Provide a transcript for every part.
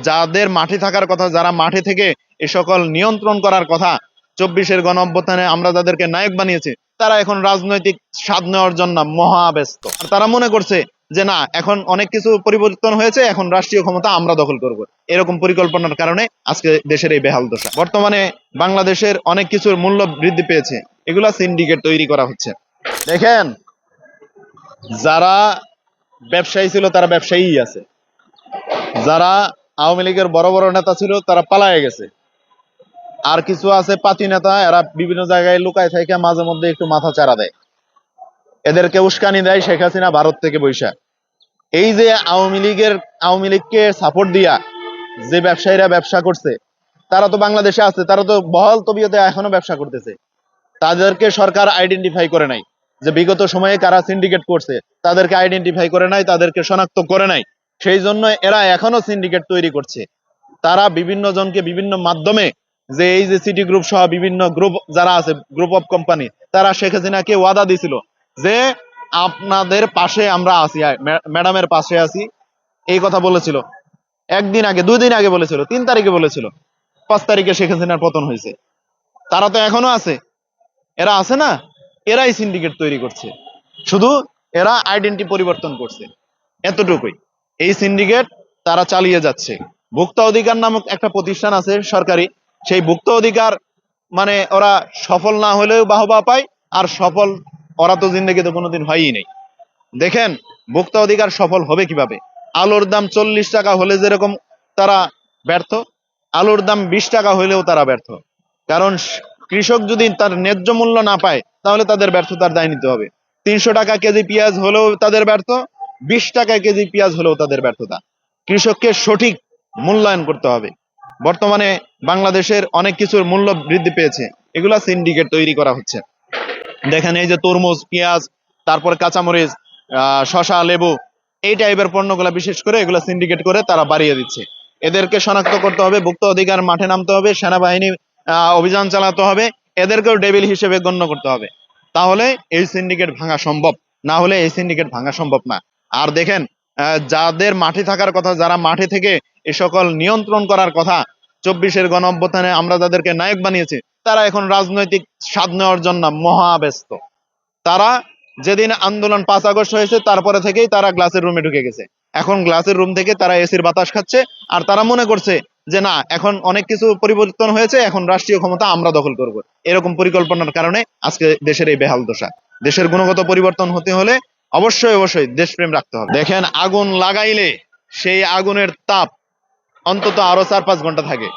যাদের মাঠে থাকার কথা, যারা মাঠে থেকে এ সকল নিয়ন্ত্রণ করার কথা, 24-এর গণ অভ্যুত্থানে আমরা যাদেরকে নায়ক বানিয়েছি, তারা এখন রাজনৈতিক স্বাদ নেওয়ার জন্য মহাব্যস্ত। আর তারা মনে করছে যে না, এখন অনেক কিছু পরিবর্তন হয়েছে, এখন রাষ্ট্রীয় ক্ষমতা আমরা দখল করব। এরকম পরিকল্পনার কারণে আজকে দেশের এই বেহাল দশা। বর্তমানে বাংলাদেশের অনেক কিছুর মূল্য বৃদ্ধি পেয়েছে, এগুলা সিন্ডিকেট তৈরি করা হচ্ছে। দেখেন, যারা ব্যবসায়ী ছিল তারা ব্যবসায়ী আছে, যারা আওয়ামী লীগের বড় বড় নেতা ছিল তারা পালায়ে গেছে, আর কিছু আছে পাতি নেতা, এরা বিভিন্ন জায়গায় লুকায় থেকে মাঝে মধ্যে একটু মাথা চারা দেয়, এদেরকে উস্কানি দেয় শেখ হাসিনা ভারত থেকে বৈশা। এই যে আওয়ামী লীগকে সাপোর্ট দিয়া যে ব্যবসায়ীরা ব্যবসা করছে, তারা তো বাংলাদেশে আছে, তারা তো বহাল তবিয়তে এখনো ব্যবসা করতেছে। তাদেরকে সরকার আইডেন্টিফাই করে নাই যে বিগত সময়ে কারা সিন্ডিকেট করছে, তাদেরকে আইডেন্টিফাই করে নাই, তাদেরকে শনাক্ত করে নাই। সেই জন্য এরা এখনো সিন্ডিকেট তৈরি করছে। তারা বিভিন্ন জনকে বিভিন্ন মাধ্যমে, যে এই যে সিটি গ্রুপ সহ বিভিন্ন গ্রুপ যারা আছে, গ্রুপ অফ কোম্পানি, তারা শেখ হাসিনাকে ওয়াদা দিছিল যে আপনাদের পাশে আমরা আছি, ম্যাডামের পাশে আছি, এই কথা বলেছিল। একদিন আগে, 2 দিন আগে বলেছিল, 3 তারিখে বলেছিল, 5 তারিখে শেখ হাসিনার পতন হয়েছে। তারা তো এখনো আছে, এরা আছে না, এরাই সিন্ডিকেট তৈরি করছে, শুধু এরা আইডেন্টি পরিবর্তন করছে, এতটুকুই। এই সিন্ডিকেট তারা চালিয়ে যাচ্ছে। ভোক্তা অধিকার নামক একটা প্রতিষ্ঠান আছে সরকারি, সেই ভোক্তা অধিকার মানে ওরা সফল না হলেও বাহবা পায়, আর সফল ওরা তো জিন্দগিতে কোনোদিন হয়ই নেই। দেখেন, ভোক্তা অধিকার সফল হবে কিভাবে? আলুর দাম 40 টাকা হলে যেরকম তারা ব্যর্থ, আলুর দাম 20 টাকা হইলেও তারা ব্যর্থ। কারণ কৃষক যদি তার ন্যায্য মূল্য না পায়, তাহলে তাদের ব্যর্থতার দায় নিতে হবে। 300 টাকা কেজি পেঁয়াজ হলেও তাদের ব্যর্থ, 20 টাকা কেজি পেঁয়াজ হলেও তাদের ব্যর্থতা। কৃষককে সঠিক মূল্যায়ন করতে হবে। বর্তমানে বাংলাদেশের অনেক কিছুর মূল্য বৃদ্ধি পেয়েছে, এগুলা সিন্ডিকেট তৈরি করা হচ্ছে। দেখেন, এই যে তরমুজ, পেঁয়াজ, তারপরে কাঁচামরিচ, শশা, লেবু, এই টাইপের পণ্যগুলা বিশেষ করে এগুলা সিন্ডিকেট করে তারা বাড়িয়ে দিচ্ছে। এদেরকে শনাক্ত করতে হবে, ভোক্তা অধিকার মাঠে নামতে হবে, সেনাবাহিনী অভিযান চালাতে হবে, এদেরকেও ডেভিল হিসেবে গণ্য করতে হবে। তাহলে এই সিন্ডিকেট ভাঙা সম্ভব, না হলে এই সিন্ডিকেট ভাঙা সম্ভব না। আর দেখেন, যাদের মাঠে থাকার কথা, যারা মাঠে থেকে এ সকল নিয়ন্ত্রণ করার কথা, 24-এর গণ অভ্যুত্থানে আমরা যাদেরকে নায়ক বানিয়েছি, তারা এখন রাজনৈতিক স্বাদ নেওয়ার জন্য মহাব্যস্ত। তারা যেদিন আন্দোলন 5 আগস্ট হয়েছে, তারপরে থেকেই তারা গ্লাসের রুমে ঢুকে গেছে। এখন গ্লাসের রুম থেকে তারা এসির বাতাস খাচ্ছে, আর তারা মনে করছে যে না, এখন অনেক কিছু পরিবর্তন হয়েছে, এখন রাষ্ট্রীয় ক্ষমতা আমরা দখল করব। এরকম পরিকল্পনার কারণে আজকে দেশের এই বেহাল দশা। দেশের গুণগত পরিবর্তন হতে হলে অবশ্যই অবশ্যই দেশপ্রেম রাখতে হবে। দেখেন, আগুন লাগাইলে সেই আগুনের তাপ অন্তত আরো 4-5 ঘন্টা থাকে,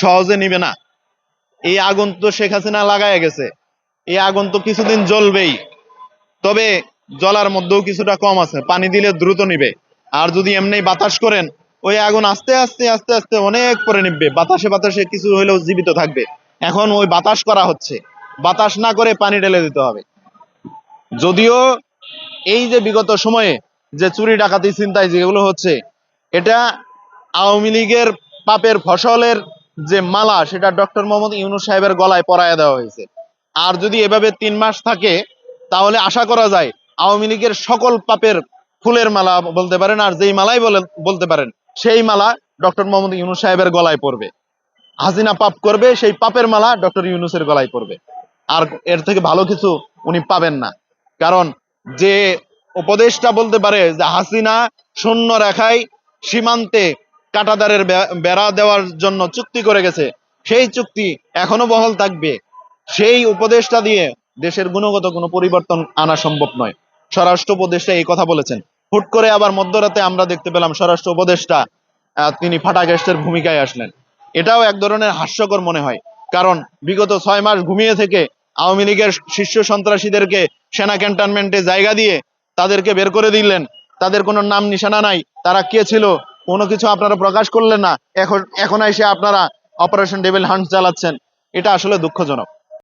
সহজে নিবে না। এই আগুন তো শেখ হাসিনা লাগায় গেছে, এই আগুন তো কিছুদিন জ্বলবেই, তবে জ্বলার মধ্যেও কিছুটা কম আছে, পানি দিলে দ্রুত নিবে। আর যদি এমনি বাতাস করেন, ওই আগুন আস্তে আস্তে আস্তে আস্তে অনেক পরে নিবে, বাতাসে বাতাসে কিছু হলেও জীবিত থাকবে। এখন ওই বাতাস করা হচ্ছে, বাতাস না করে পানি ঢেলে দিতে হবে। যদিও এই যে বিগত সময়ে যে চুরি ডাকাতি ছিনতাই যেগুলো হচ্ছে, এটা আওয়ামী লীগের পাপের ফসলের যে মালা, সেটা ডক্টর মোহাম্মদ ইউনূস সাহেবের গলায় পরাইয়া দেওয়া হয়েছে। আর যদি এভাবে 3 মাস থাকে, তাহলে আশা করা যায় আওয়ামী লীগের সকল পাপের ফুলের মালা বলতে পারেন, আর যেই মালাই বলতে পারেন, সেই মালা ডক্টর মোহাম্মদ ইউনূস সাহেবের গলায় পড়বে। হাসিনা পাপ করবে, সেই পাপের মালা ডক্টর ইউনূসের গলায় পড়বে। আর এর থেকে ভালো কিছু উনি পাবেন না। কারণ যে উপদেশটা বলতে পারে যে হাসিনা শূন্য রেখায় সীমান্তে কাঁটাতারের বেড়া দেওয়ার জন্য চুক্তি করে গেছে, সেই চুক্তি এখনো বহাল থাকবে, সেই উপদেশটা দিয়ে দেশের গুণগত কোনো পরিবর্তন আনা সম্ভব নয়। স্বরাষ্ট্র উপদেষ্টা এই কথা বলেছেন। হুট করে আবার মধ্যরাতে আমরা দেখতে পেলাম স্বরাষ্ট্র উপদেষ্টা তিনি ফাটা গ্যাসের ভূমিকায় আসলেন। এটাও এক ধরনের হাস্যকর মনে হয়। কারণ বিগত 6 মাস ঘুমিয়ে থেকে আওয়ামী লীগের শীর্ষ সন্ত্রাসীদেরকে সেনা ক্যান্টনমেন্টে জায়গা দিয়ে তাদেরকে বের করে দিলেন, তাদের কোনো নাম নিশানা নাই, তারা কে ছিল কোনো কিছু আপনারা প্রকাশ করলেন না, এখন এসে আপনারা অপারেশন ডেভিল হান্ট চালাচ্ছেন। এটা আসলে দুঃখজনক।